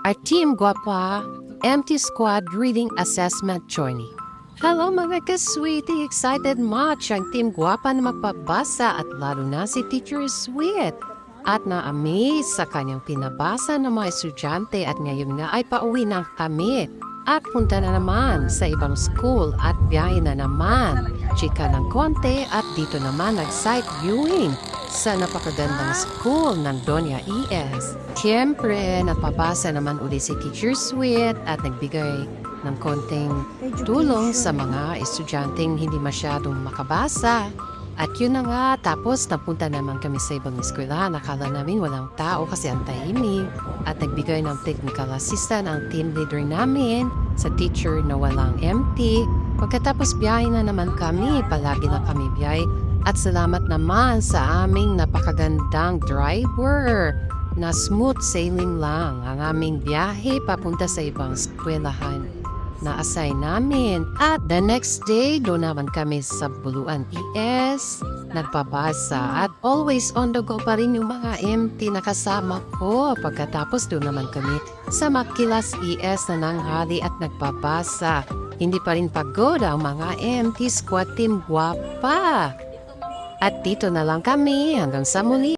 Our Team Guapa Empty Squad Reading Assessment Journey. Hello mga ka-sweetie! Excited much ang Team Guapa na magpabasa at lalo na si Teacher Sweet. At na-amaze sa kanyang pinabasa ng mga estudyante at ngayon nga ay pauwi na kami. At punta na naman sa ibang school at biyahe na naman. Chika ng konti at dito naman nag-site viewing sa napakagandang school ng Doña ES. Siyempre, napabasa naman uli si Teacher Sweet at nagbigay ng konting tulong sa mga estudyanteng hindi masyadong makabasa. At yun na nga, tapos napunta naman kami sa ibang eskwela. Nakala namin walang tao kasi ang tahimik. At nagbigay ng technical assistant ang team leader namin sa teacher na walang empty. Pagkatapos biyahe na naman kami, palagi na kami biyahe. At salamat naman sa aming napakagandang driver na smooth sailing lang ang aming biyahe papunta sa ibang eskwelahan na assign namin. At the next day, doon naman kami sa Buluan ES, nagpabasa at always on the go pa rin yung mga empty na kasama ko. Pagkatapos doon naman kami sa Makilas ES na nanghali at nagpabasa. Hindi pa rin pagod ang mga empty squad team Guapa. At dito na lang kami hanggang sa muli.